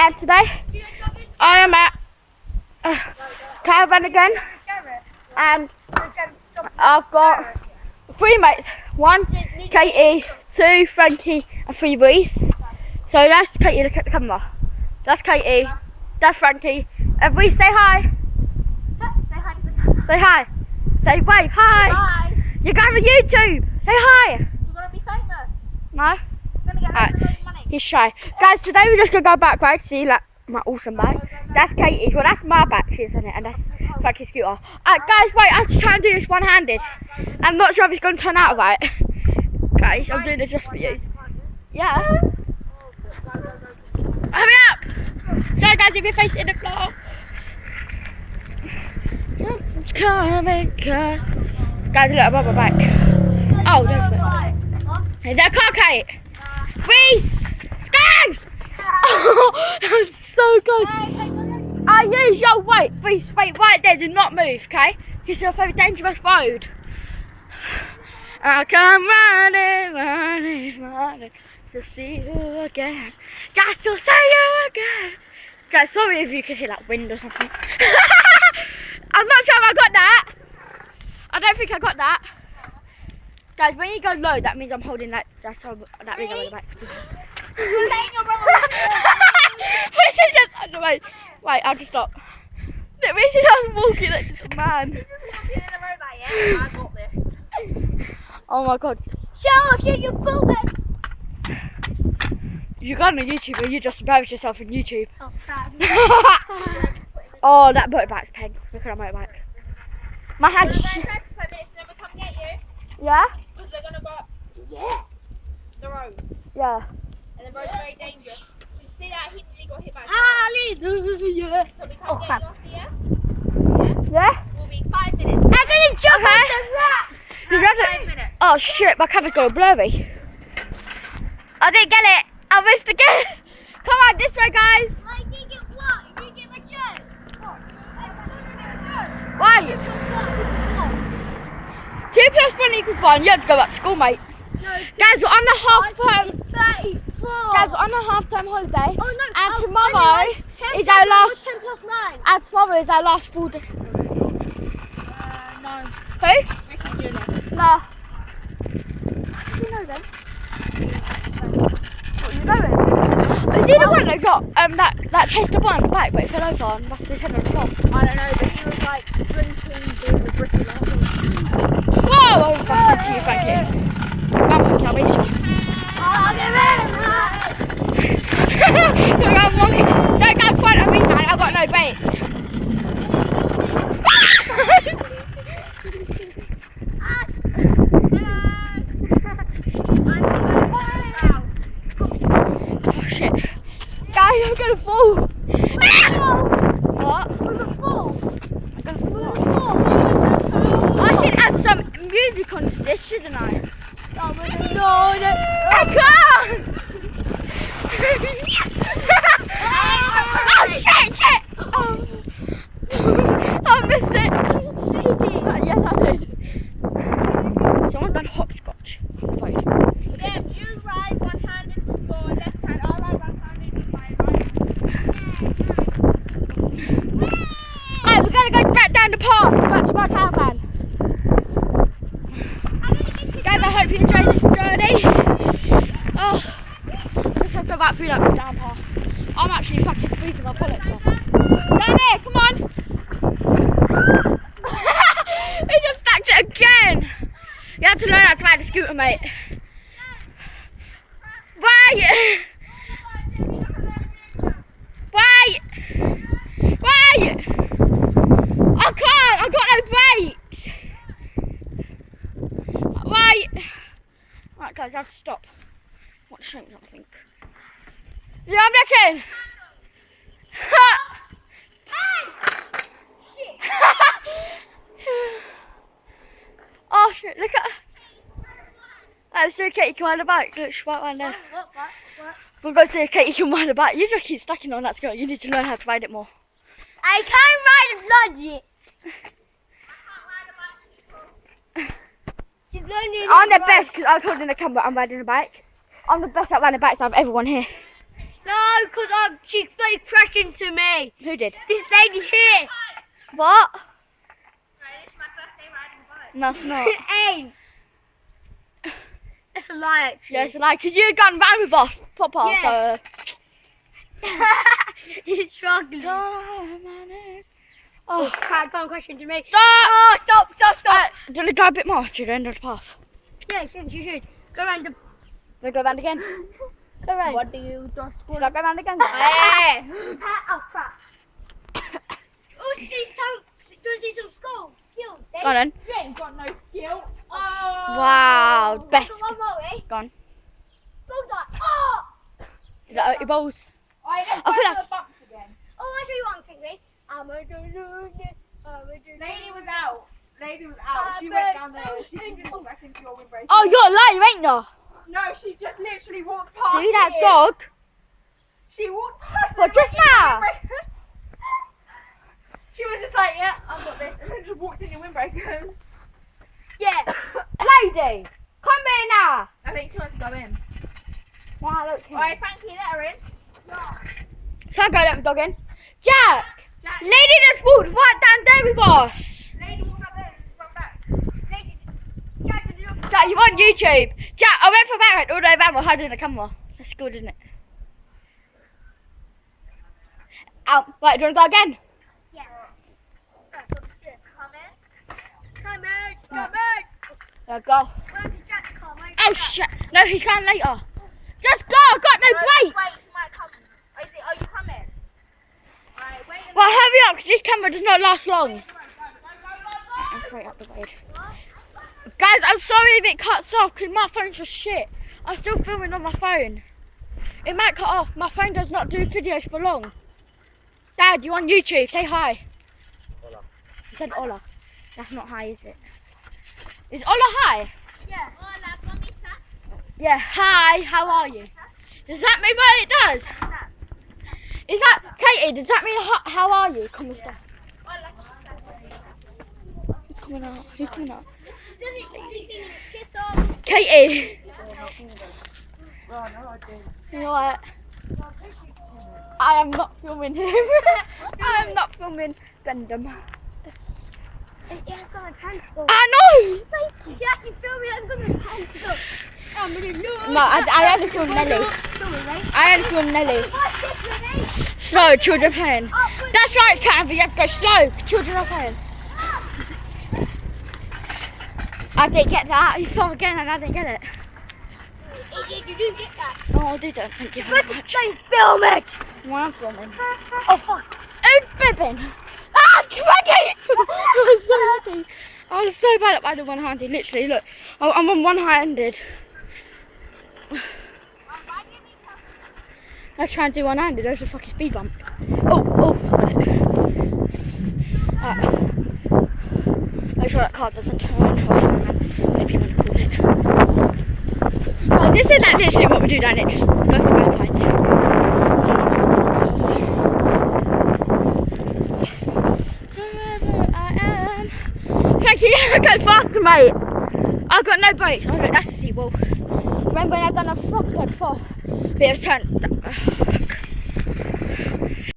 and today I am at caravan again, and I've got 3 mates, 1 Katie, 2 Frankie and 3 Reese. So that's Katie, look at the camera. That's Katie, that's Frankie, and Reese, say hi. Say hi. Say wave, hi. Hi. You're going to YouTube. Say hi. You're going to be famous. No? You're going to get loads of money. He's shy. Guys, today we're just going to go back, right? See, like, my awesome bike. That's Katie's. Well, that's my bike, she's on it, and that's Frankie's scooter. Guys, wait, I have to try and do this one-handed. I'm not sure if it's going to turn out right. Guys, I'm doing it just for you. Yeah. Hurry up. Sorry, guys, if your face in the floor. It's coming, guys, look, I'm on my bike. Oh, there's it. Is that a car, Kate? Reese! Go! Oh, that was so close. I use your weight. Reese, wait right there. Do not move, okay? This is a very dangerous road. I come running to see you again. Just to see you again. Guys, sorry if you can hear like wind or something. I'm not sure if I got that. I don't think I got that. Guys, when you go low, that means I'm holding that. That means I'm on the back. You're letting your brother This is just on the way. Wait, I'll just stop. That means I'm walking like just a man. I got this. Oh my god. Show you bullet. You got on YouTube or you just embarrassed yourself on YouTube. Oh, crap. Oh, that motorbike's peg. Look at that motorbike. My hand's yeah? Because they're going to go up the roads. Yeah. And the road's very dangerous. You see that he nearly got hit by a car. Hallelujah. So we can't get you off here. Yeah? We'll be 5 minutes. I'm going to jump off the rack. 5 minutes. Oh shit, my camera's going blurry. I didn't get it. I missed again. Come on, this way, guys. I didn't get what? You didn't get my shirt. What? Why? 2 plus 1 equals 1. You have to go back to school, mate. No, guys, we're on the half-term. 34. Guys, we're on the half-term holiday. Oh no! And tomorrow is our last. 10 plus 9. And tomorrow is our last full day. No. Who? Ricky Junior. No. You know them? What, you know him? Is he the one that got that chest up on the bike, but he fell over and lost his head on the top? I don't know, but he was like drinking beer with Ricky last week. Whoa! I'm back to you, Frankie. Come on, Frankie, I'll miss you. Don't go in front of me, man. I've got no bait. Oh shit. Guys, I'm gonna fall. What? I'm gonna fall. I'm gonna fall. I should add some music onto this, shouldn't I? No. I can't! Oh shit! Oh. I missed it! Yes, I did. Someone done hopscotch. Wait. Yeah, you ride one-handed with your left hand, I'll ride one-handed with my right hand. Hey, we're gonna go back down the path, back to my caravan. Guys, I hope you enjoy this journey. Oh, let's have to go back through that down path. I'm actually fucking freezing my bullets off. Down there, come on! He just stacked it again! You have to learn how to ride a scooter, mate. Wait! I can't! I've got no brakes! Wait! Right, guys, I have to stop. I want to drink something. Yeah, I'm looking! Oh shit, look at. Let's see Katie can ride a bike. Look, she's right around there. What? We're going to see Katie can ride a bike. You just keep stacking on that scooter. You need to learn how to ride it more. I can't ride a bloody. She's learning. I'm the best because I was holding the camera. I'm riding a bike. I'm the best at riding bikes out of everyone here. No, because she's very to me. Who did? This lady here. What? Right, this is my first day riding a bike. No, it's not. Aim. That's a lie, actually. Yeah, it's like, because you'd gone round with us, Papa. Yeah. So. He's struggling. Oh, Can't come question to me. stop! Oh, stop. Do you want to go a bit more to the end of the path? Yeah, you should. Go around the... Do we go round again? Go around. What do you just Should I go round again? Hey! Oh, crap. Oh, do you see some skills? Go on then. You ain't got no skill. Oh! Wow, best. One more, eh? Go on. Bullseye. Oh! Is that out your balls? I don't I feel go like- the bumps again. Oh, I'll show you one thing, Lee. I'm a do-do-do. Lady was out. She went down there and she didn't walk back into your windbreaker. Oh, you're a liar, ain't you? No, she just literally walked past See that here. dog? She walked past What, it just right in your now? windbreaker. She was just like, yeah, I've got this, and then just walked in your windbreaker. Yeah. Lady, come here now. I think she wants to go in. Wow, look here. Alright, Frankie, let her in. Shall I go let the dog in? Jack! Jack, Lady just walked right down there with us. lady, walk up there and run back. Jack, you're on YouTube. Jack, I went from Barrett all the way around while holding the camera. That's good, isn't it? Out. Right, do you want to go again? Yeah. Come in. Yeah, go. Where's the Jack car? Where's Oh, the Jack? shit. No, he's coming later. Just go. I've got no brakes. Wait, he might come. Are you coming? Alright, wait a Well, hurry up, because this camera does not last long. minute. I'm straight up the road. Guys, I'm sorry if it cuts off, because my phone's just shit. I'm still filming on my phone. It might cut off. My phone does not do videos for long. Dad, you on YouTube? Say hi. Hola. He said hola. That's not hi, is it? Is hola hi? Yeah. Hola, ¿cómo estás? Yeah, hi, how are you? Does that mean what it does? Is that, Katie, does that mean how are you? Come on, Who's coming out? Who's coming out? Kiss off. Katie! You know what? I am not filming him. I am not filming Bendham. Yeah, I've got my pants on. I know! Yeah, I can feel me. I've got my pants on. I'm gonna do No, I had to film Nelly. I had to film Nelly. Slow, children playing. That's right, Canvey, you have to go slow. Children are playing. I didn't get that. You film again and I didn't get it. You didn't get that. Oh, I'll do that. Thank you very much. Don't film it. Well, I'm filming. Oh, fuck. Who's bibbing? Ah, Craggy! I was so happy. I was so bad at riding one-handed. Literally, look. I'm on one-handed. Let's try and do one-handed. There's a fucking speed bump. Oh. Make sure that car doesn't turn into a fan, if you want to call it. Oh, this is like literally what we do down it. Just go for both sides. Wherever I am. Thank you. Go faster, mate. I've got no brakes. Oh, look, that's the seawall. Remember when I've done a frog there before? Bit of turn.